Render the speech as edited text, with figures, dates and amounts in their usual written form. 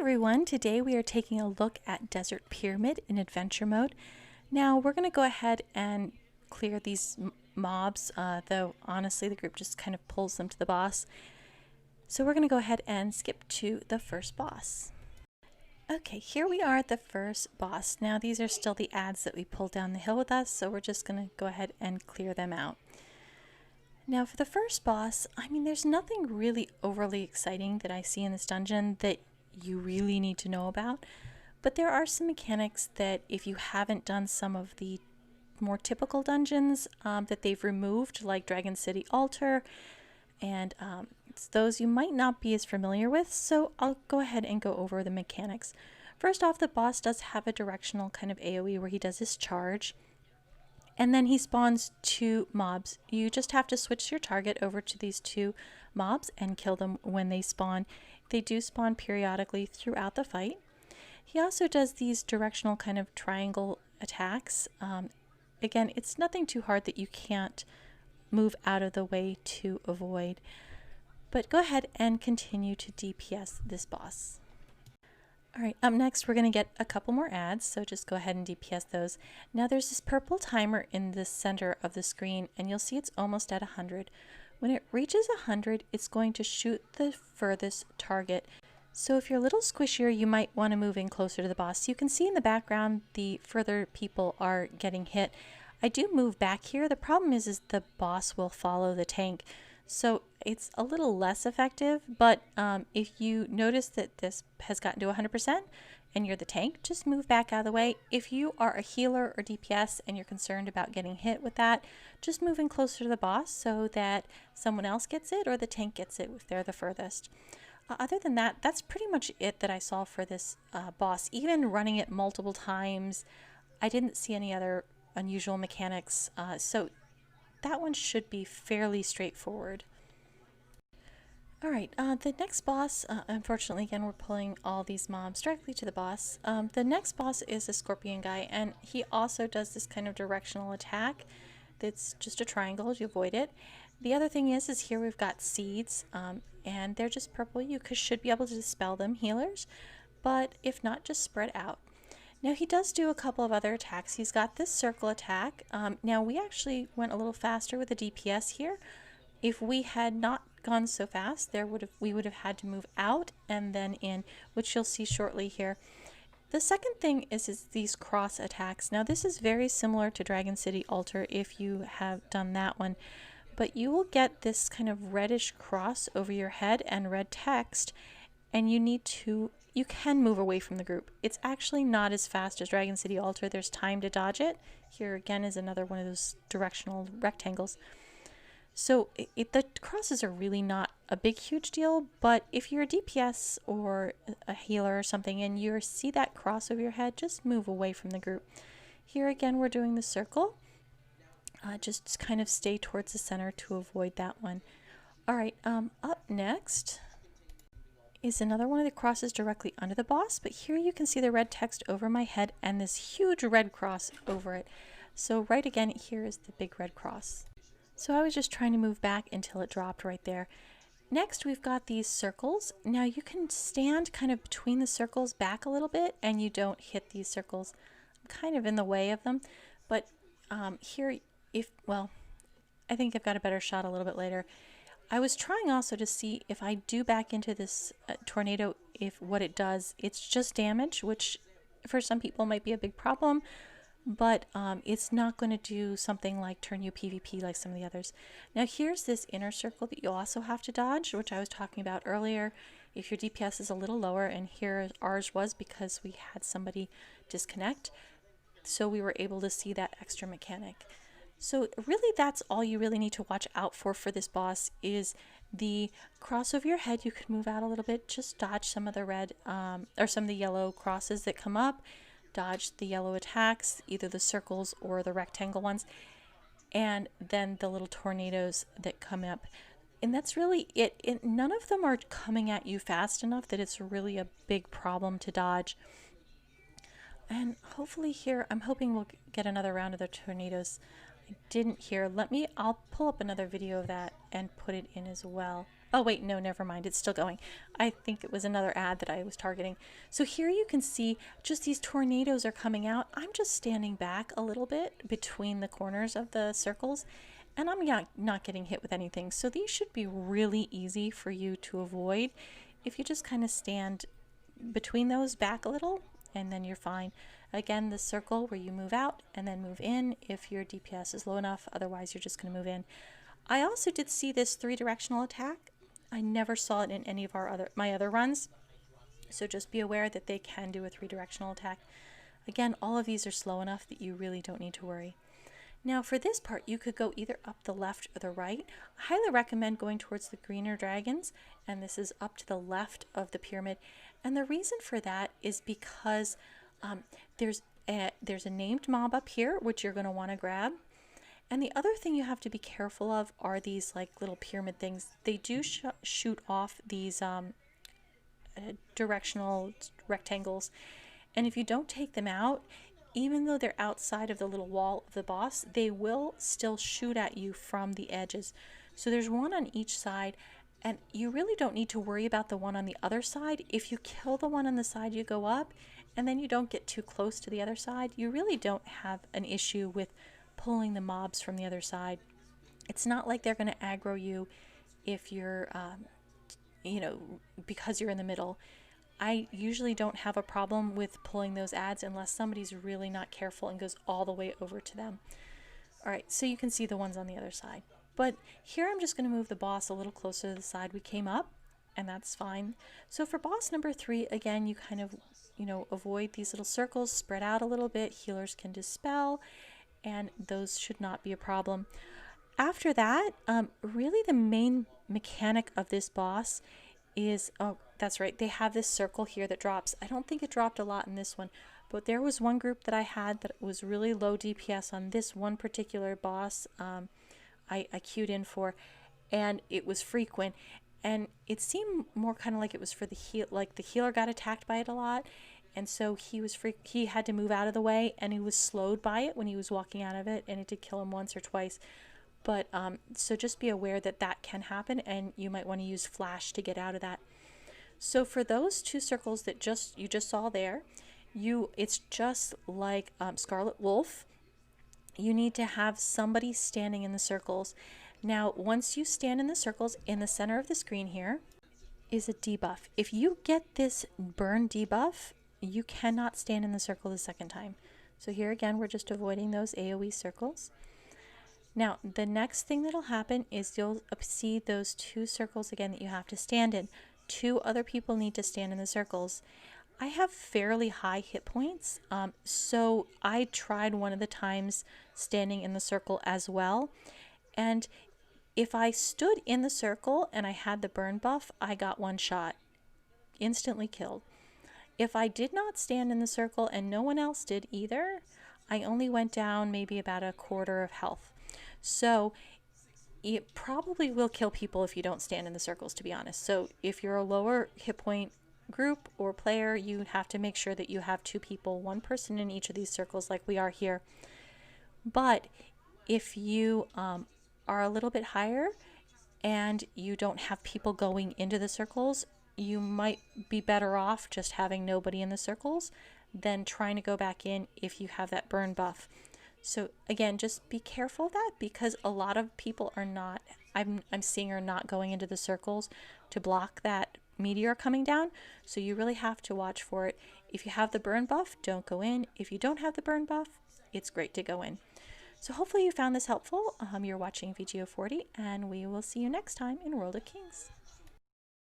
everyone, today we are taking a look at Desert Pyramid in adventure mode. Now we're going to go ahead and clear these mobs, though honestly the group just kind of pulls them to the boss. So we're going to go ahead and skip to the first boss. Okay, here we are at the first boss. Now these are still the ads that we pulled down the hill with us, so we're just going to go ahead and clear them out. Now for the first boss, I mean there's nothing really overly exciting that I see in this dungeon that you really need to know about, but there are some mechanics that if you haven't done some of the more typical dungeons that they've removed, like Dragon City Altar, and it's those you might not be as familiar with, so I'll go ahead and go over the mechanics. First off, the boss does have a directional kind of AoE where he does his charge, and then he spawns two mobs. You just have to switch your target over to these two mobs and kill them when they spawn. They do spawn periodically throughout the fight. He also does these directional kind of triangle attacks. Again, it's nothing too hard that you can't move out of the way to avoid. But go ahead and continue to DPS this boss. Alright, up next we're going to get a couple more ads, so just go ahead and DPS those. Now there's this purple timer in the center of the screen, and you'll see it's almost at 100. When it reaches 100, it's going to shoot the furthest target. So if you're a little squishier, you might want to move in closer to the boss. You can see in the background the further people are getting hit. I do move back here. The problem is the boss will follow the tank. So it's a little less effective, but if you notice that this has gotten to 100% and you're the tank, just move back out of the way. If you are a healer or DPS and you're concerned about getting hit with that, just move in closer to the boss so that someone else gets it or the tank gets it if they're the furthest. Other than that, that's pretty much it that I saw for this boss. Even running it multiple times, I didn't see any other unusual mechanics, so that one should be fairly straightforward. Alright, the next boss, unfortunately again we're pulling all these mobs directly to the boss. The next boss is a scorpion guy, and he also does this kind of directional attack that's just a triangle, you avoid it. The other thing is here we've got seeds, and they're just purple. You should be able to dispel them, healers, but if not, just spread out. Now he does do a couple of other attacks. He's got this circle attack. Now we actually went a little faster with the DPS here. If we had not gone so fast, we would have had to move out and then in, which you'll see shortly here. The second thing is these cross attacks. Now this is very similar to Dragon City Altar if you have done that one, but you will get this kind of reddish cross over your head and red text, and you can move away from the group. It's actually not as fast as Dragon City Altar. There's time to dodge it. Here again is another one of those directional rectangles. So the crosses are really not a big huge deal, but if you're a DPS or a healer or something and you see that cross over your head, just move away from the group. Here again we're doing the circle. Just kind of stay towards the center to avoid that one. Alright, up next is another one of the crosses directly under the boss, but here you can see the red text over my head and this huge red cross over it. So right again, here is the big red cross. So I was just trying to move back until it dropped right there. Next we've got these circles. Now you can stand kind of between the circles back a little bit and you don't hit these circles. I'm kind of in the way of them, but here, I think I've got a better shot a little bit later. I was trying also to see if I do back into this tornado, if what it does, it's just damage, which for some people might be a big problem, but it's not going to do something like turn you PvP like some of the others. Now here's this inner circle that you also have to dodge, which I was talking about earlier. If your DPS is a little lower, and here ours was because we had somebody disconnect, so we were able to see that extra mechanic. So really that's all you really need to watch out for this boss is the cross over your head. You can move out a little bit, just dodge some of the red or some of the yellow crosses that come up, dodge the yellow attacks, either the circles or the rectangle ones, and then the little tornadoes that come up. And that's really it. None of them are coming at you fast enough that it's really a big problem to dodge. And hopefully here, I'm hoping we'll get another round of the tornadoes. I didn't hear. I'll pull up another video of that and put it in as well. Oh wait, no, never mind. It's still going. I think it was another ad that I was targeting. So here you can see just these tornadoes are coming out. I'm just standing back a little bit between the corners of the circles, and I'm not getting hit with anything. So these should be really easy for you to avoid if you just kind of stand between those back a little, and then you're fine. Again, the circle where you move out and then move in if your DPS is low enough. Otherwise, you're just going to move in. I also did see this 3-directional attack. I never saw it in any of my other runs. So just be aware that they can do a 3-directional attack. Again, all of these are slow enough that you really don't need to worry. Now for this part, you could go either up the left or the right. I highly recommend going towards the greener dragons, and this is up to the left of the pyramid. And the reason for that is because there's a named mob up here, which you're going to want to grab. And the other thing you have to be careful of are these like little pyramid things. They do shoot off these directional rectangles. And if you don't take them out, even though they're outside of the little wall of the boss, they will still shoot at you from the edges. So there's one on each side, and you really don't need to worry about the one on the other side. If you kill the one on the side you go up, and then you don't get too close to the other side, you really don't have an issue with pulling the mobs from the other side. It's not like they're going to aggro you if you're, because you're in the middle. I usually don't have a problem with pulling those ads unless somebody's really not careful and goes all the way over to them. All right, so you can see the ones on the other side. But here I'm just going to move the boss a little closer to the side we came up, and that's fine. So for boss number 3, again, you kind of, avoid these little circles, spread out a little bit. Healers can dispel, and those should not be a problem. After that, really the main mechanic of this boss is, oh, that's right, they have this circle here that drops. I don't think it dropped a lot in this one, but there was one group that I had that was really low DPS on this one particular boss I queued in for, and it was frequent, and it seemed more kind of like it was for the healer got attacked by it a lot, and so he had to move out of the way, and he was slowed by it when he was walking out of it, and it did kill him once or twice. But so just be aware that that can happen, and you might want to use flash to get out of that. So for those 2 circles that you just saw there, it's just like Scarlet Wolf. You need to have somebody standing in the circles. Now, once you stand in the circles, in the center of the screen here is a debuff. If you get this burn debuff, you cannot stand in the circle the second time. So here again, we're just avoiding those AoE circles. Now, the next thing that'll happen is you'll see those 2 circles again that you have to stand in. 2 other people need to stand in the circles. I have fairly high hit points, so I tried one of the times standing in the circle as well. And if I stood in the circle and I had the burn buff, I got 1 shot, instantly killed. If I did not stand in the circle and no one else did either, I only went down maybe about a quarter of health. So it probably will kill people if you don't stand in the circles, to be honest. So if you're a lower hit point group or player, you have to make sure that you have 2 people, 1 person in each of these circles like we are here. But if you are a little bit higher and you don't have people going into the circles, you might be better off just having nobody in the circles than trying to go back in if you have that burn buff. So again, just be careful of that, because a lot of people are not, I'm seeing, are not going into the circles to block that meteor coming down. So you really have to watch for it. If you have the burn buff, don't go in. If you don't have the burn buff, it's great to go in. So hopefully you found this helpful. You're watching VGO40, and we will see you next time in World of Kings.